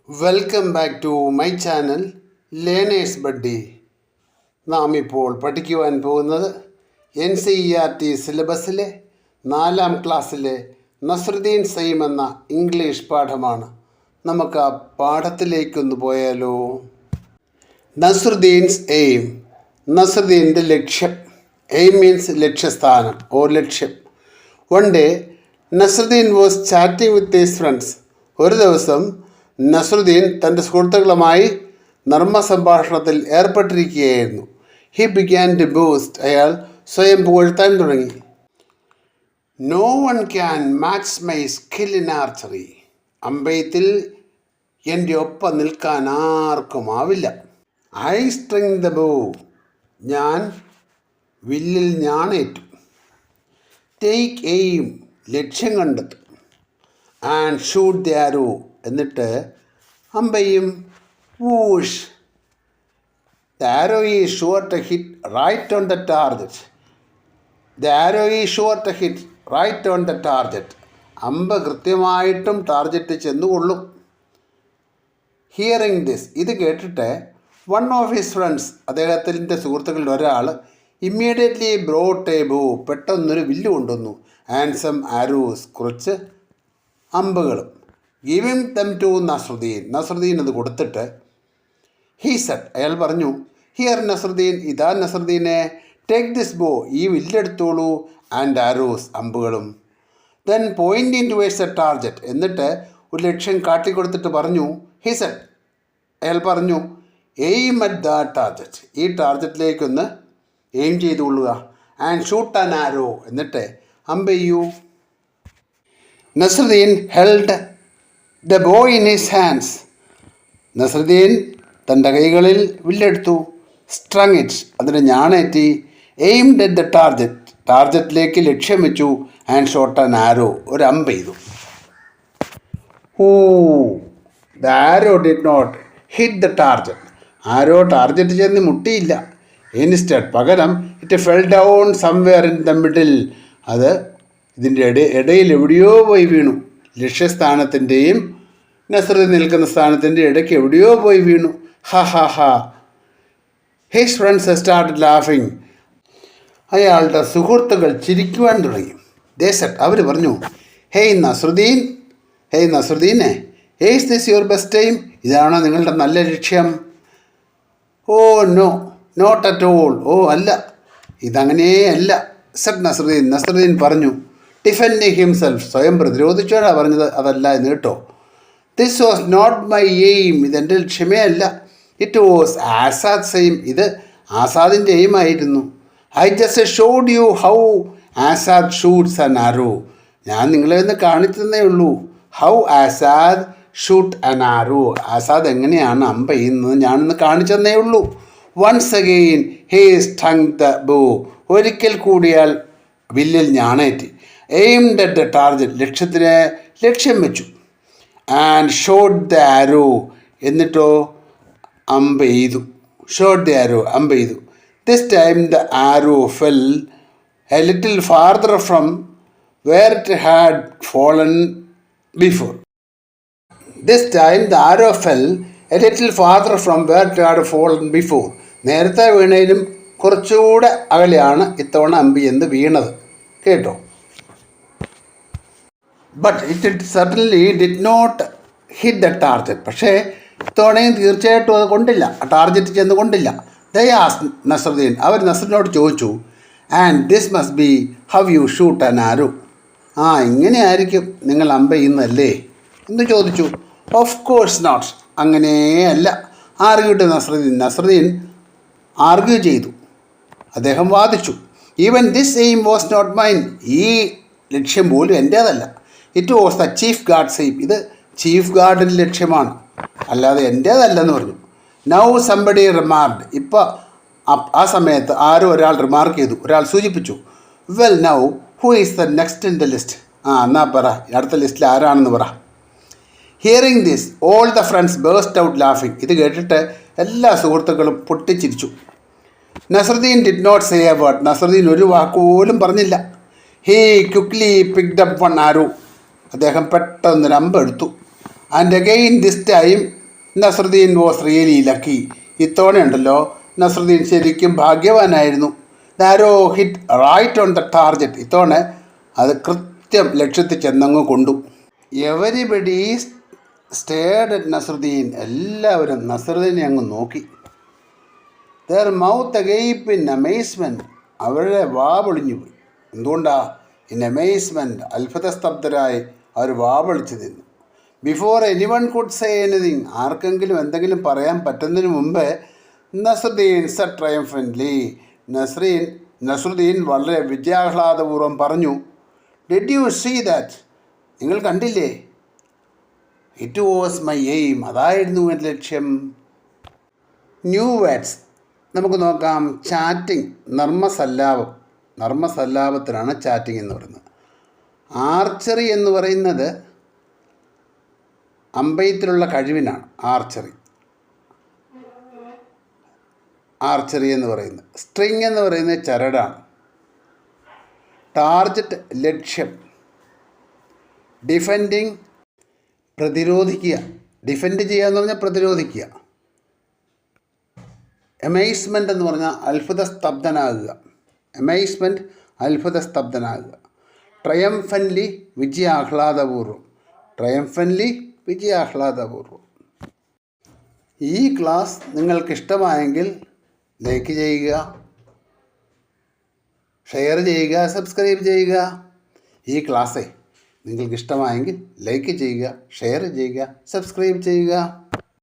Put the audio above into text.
Welcome back to my channel learners buddy. നാം ഇപ്പോൾ പഠിക്കുവാൻ പോകുന്നത് NCERT സിലബസിലെ 4ാം ക്ലാസ്സിലെ നസ്രുദ്ദീൻ സൈം എന്ന ഇംഗ്ലീഷ് പാഠമാണ്. നമുക്ക് ആ പാഠത്തിലേക്കൊന്ന് പോയാലോ. നസ്രുദ്ദീൻസ് എയിം, നസ്രുദ്ദീൻ്റെ ലക്ഷ്യം. എയിം മീൻസ് ലക്ഷ്യസ്ഥാനം ഓർ ലക്ഷ്യം. One day Nasruddin was chatting with his friends. ഒരു ദിവസം നസ്രുദ്ദീൻ തൻ്റെ സുഹൃത്തുക്കളുമായി നർമ്മസംഭാഷണത്തിൽ ഏർപ്പെട്ടിരിക്കുകയായിരുന്നു. ഹി ബിഗാൻ ടു ബൂസ്റ്റ്, അയാൾ സ്വയം പുകഴ്ത്താൻ തുടങ്ങി. No one can match my skill in archery. അമ്പെയ്ത്തിൽ എൻ്റെ ഒപ്പം നിൽക്കാൻ ആർക്കുമാവില്ല. ഐ സ്ട്രിങ് ദ ബോ, ഞാൻ വില്ലിൽ ഞാണേറ്റു. ടേക്ക് എയിം, ലക്ഷ്യം കണ്ടെത്തും. ആൻഡ് ഷൂട്ട് ദ ആരോ, എന്നിട്ട് അമ്പയും. Whoosh, the arrow is sure to hit right on the target. The arrow is sure to hit right on the target. അമ്പ് കൃത്യമായിട്ടും ടാർഗറ്റ് ചെന്നുകൊള്ളും. ഹിയറിങ് ദിസ്, ഇത് കേട്ടിട്ട് വൺ ഓഫ് ഹിസ് ഫ്രണ്ട്സ്, അദ്ദേഹത്തിൻ്റെ സുഹൃത്തുക്കളിൽ ഒരാൾ, immediately brought A ബോ, പെട്ടെന്നൊരു വില്ല് കൊണ്ടുവന്നു. ആൻഡ് സം ആരോസ്, കുറച്ച് അമ്പുകളും. Giving them to Nasruddin, Nasruddin അത് കൊടുത്തിട്ട്, ഹീ സെഡ്, അയാൾ പറഞ്ഞു, ഹിയർ നസ്രുദ്ദീൻ, ഇതാ നസ്രുദ്ദീനെ, ടേക്ക് ദിസ് ബോ, ഈ വില്ലെടുത്തോളൂ, ആൻഡ് ആരോസ്, അമ്പുകളും. Then pointing towards a target, എന്നിട്ട് ഒരു ലക്ഷ്യം കാട്ടിക്കൊടുത്തിട്ട് പറഞ്ഞു, ഹീ സെഡ്, അയാൾ പറഞ്ഞു, എയിം അറ്റ് ദ ടാർഗറ്റ്, ഈ ടാർഗറ്റിലേക്കൊന്ന് എയിം ചെയ്തുകൊള്ളുക. ആൻഡ് ഷൂട്ട് ആൻ ആരോ, എന്നിട്ട് അമ്പെയ്യൂ. Nasruddin held the bow in his hands, Nasruddin തൻ്റെ കൈകളിൽ വില്ലെടുത്തു. സ്ട്രങ് ഇറ്റ്, അതിന് ഞാണേറ്റി. എയിംഡ് അറ്റ് ദ ടാർഗറ്റ്, ടാർഗറ്റിലേക്ക് ലക്ഷ്യം വെച്ചു. ആൻഡ് ഷോട്ട് ആൻ ആരോ, ഒരു അമ്പ് ചെയ്തു. The arrow did not hit the target, arrow target ചെന്ന് മുട്ടിയില്ല. ഇൻസ്റ്റഡ്, പകരം it fell down somewhere in the middle, അത് ഇതിൻ്റെ ഇടയിൽ എവിടെയോ പോയി വീണു. ലക്ഷ്യസ്ഥാനത്തിൻ്റെയും നസ്രുദ്ദീൻ നിൽക്കുന്ന സ്ഥാനത്തിൻ്റെ ഇടയ്ക്ക് എവിടെയോ പോയി വീണു. Ha ha ha. His friends started ലാഫിങ്, അയാളുടെ സുഹൃത്തുക്കൾ ചിരിക്കുവാൻ തുടങ്ങി. ദേശട്ട്, അവർ പറഞ്ഞു, ഹേയ് നസ്രുദ്ദീൻ, ഹേയ് നസ്രുദ്ദീനെ, is this your best time, ഇതാണോ നിങ്ങളുടെ നല്ല ലക്ഷ്യം? Oh no, not at all, oh അല്ല, ഇതങ്ങനെയല്ല. സെഡ് നസ്രുദ്ദീൻ, നസ്രുദ്ദീൻ പറഞ്ഞു. ഡിഫെൻഡിങ് ഹിംസെൽഫ്, സ്വയം പ്രതിരോധിച്ചോടാ പറഞ്ഞത്, അതല്ല എന്ന് കേട്ടോ. This was not my aim, ഇതെൻ്റെ ലക്ഷ്യമേ അല്ല. ഇറ്റ് വാസ് ആസാദ് സെയിം, ഇത് ആസാദിൻ്റെ എയിമായിരുന്നു. I just showed you how Azad shoots an arrow, ഞാൻ നിങ്ങളെ ഒന്ന് കാണിച്ചു തന്നേ ഉള്ളൂ. How Azad shoot an arrow, ആസാദ് എങ്ങനെയാണ് അമ്പ ചെയ്യുന്നത് ഞാനൊന്ന് കാണിച്ചു തന്നേ ഉള്ളൂ. Once again he strung the bow, ഒരിക്കൽ കൂടിയാൽ വില്ലിൽ ഞാണേറ്റി. എയിംഡ് അറ്റ് ദ ടാർഗറ്റ്, ലക്ഷ്യത്തിന് ലക്ഷ്യം വെച്ചു. ആൻഡ് ഷോട്ട് ദ ആരോ, എന്നിട്ടോ അമ്പ് ചെയ്തു. ഷോട്ട് ദ ആരോ, അമ്പ് ചെയ്തു. This time the arrow fell a little farther from where it had fallen before. This time the arrow fell a little farther from where it had fallen before. നേരത്തെ വീണയിലും കുറച്ചുകൂടെ അകലെയാണ് ഇത്തവണ അമ്പി എന്ന് വീണത് കേട്ടോ. But it certainly did not hit the target, പക്ഷേ ഇത്തവണയും തീർച്ചയായിട്ടും അത് കൊണ്ടില്ല, ടാർഗറ്റ് ചെന്ന് കൊണ്ടില്ല. ദേ ആസ്ക്ഡ് നസ്രുദ്ദീൻ, അവർ നസ്രുദ്ദീനോട് ചോദിച്ചു, and this must be how you shoot an arrow, ഇങ്ങനെയായിരിക്കും നിങ്ങൾ അമ്പ ചെയ്യുന്നതല്ലേ എന്ന് ചോദിച്ചു. ഓഫ് കോഴ്സ് നോട്ട്, അങ്ങനെയല്ല. ആർഗ്യൂട്ട് നസ്രുദ്ദീൻ ആർഗ്യൂ ചെയ്തു, അദ്ദേഹം വാദിച്ചു. Even this aim was not mine, ഈ ലക്ഷ്യം പോലും എൻ്റേതല്ല. It was the chief guard's aim, ഇത് ചീഫ് ഗാർഡിൻ്റെ ലക്ഷ്യമാണ്, അല്ലാതെ എൻ്റേതല്ലെന്ന് പറഞ്ഞു. നൗ സംബഡി റിമാർക്ഡ്, ഇപ്പോൾ ആ സമയത്ത് ആരോ ഒരാൾ റിമാർക്ക് ചെയ്തു, ഒരാൾ സൂചിപ്പിച്ചു. Well now who is the next in the list, എന്നാ പറ, അടുത്ത ലിസ്റ്റിൽ ആരാണെന്ന് പറ. Hearing this all the friends burst out ലാഫിങ്, ഇത് കേട്ടിട്ട് എല്ലാ സുഹൃത്തുക്കളും പൊട്ടിച്ചിരിച്ചു. Nasruddin did not say a word, Nasruddin ഒരു വാക്കുപോലും പറഞ്ഞില്ല. He quickly picked up one arrow, അദ്ദേഹം പെട്ടെന്നൊരു അമ്പ് എടുത്തു. And again this time Nasruddin was really lucky. ഇത്തവണ ഉണ്ടല്ലോ നസ്രുദ്ദീൻ ശരിക്കും ഭാഗ്യവാനായിരുന്നു. The arrow hit right on the target. ഇത്തവണ അത് കൃത്യം ലക്ഷ്യത്തിൽ ചെന്നങ്ങ് കൊണ്ടു. Everybody stared at Nasruddin. എല്ലാവരും നസ്രുദ്ദീനെ അങ്ങ് നോക്കി. Their mouth agape in amazement. അവരുടെ വാ പൊളിഞ്ഞു പോയി. എന്തുകൊണ്ടാ? ഇൻ അമേസ്മെൻറ്റ്, അത്ഭുതസ്തബ്ധരായി അവർ വാ പൊളിച്ചു നിന്നു. Before anyone could say anything. ആർക്കെങ്കിലും എന്തെങ്കിലും പറയാൻ പറ്റുന്നതിന് മുമ്പേ നസ്രുദ്ദീൻ സെഡ് ട്രയംഫൻ്റ്ലി. നസ്രുദ്ദീൻ വളരെ വിജയാഹ്ലാദപൂർവ്വം പറഞ്ഞു, ഡിഡ് യു സീ ദാറ്റ്? നിങ്ങൾ കണ്ടില്ലേ? It was my aim. അതായിരുന്നു എൻ്റെ ലക്ഷ്യം. ന്യൂ വേർഡ്സ് നമുക്ക് നോക്കാം. ചാറ്റിംഗ്, നർമ്മസല്ലാപം. നർമ്മസല്ലാപത്തിനാണ് ചാറ്റിംഗ് എന്ന് പറയുന്നത്. ആർച്ചറി എന്ന് പറയുന്നത് അമ്പെയ്ത്തിലുള്ള കഴിവിനാണ് ആർച്ചറി എന്ന് പറയുന്നത്. സ്ട്രിങ് എന്ന് പറയുന്നത് ചരടാണ്. ടാർജറ്റ് ലക്ഷ്യം. ഡിഫെൻഡിങ് പ്രതിരോധിക്കുക. ഡിഫെൻഡ് ചെയ്യുക എന്ന് പറഞ്ഞാൽ പ്രതിരോധിക്കുക. എമേസ്മെൻ്റ് എന്ന് പറഞ്ഞാൽ അത്ഭുതസ്തബ്ധനാകുക. അത്ഭുതസ്തബ്ധനാകുക. ട്രയംഫൻ്റ്ലി വിജയാഹ്ലാദപൂർവ്വം. ഈ ക്ലാസ് നിങ്ങൾക്കിഷ്ടമായെങ്കിൽ ലൈക്ക് ചെയ്യുക, ഷെയർ ചെയ്യുക, സബ്സ്ക്രൈബ് ചെയ്യുക. ഈ ക്ലാസ്സേ നിങ്ങൾക്കിഷ്ടമായെങ്കിൽ ലൈക്ക് ചെയ്യുക, ഷെയർ ചെയ്യുക, സബ്സ്ക്രൈബ് ചെയ്യുക.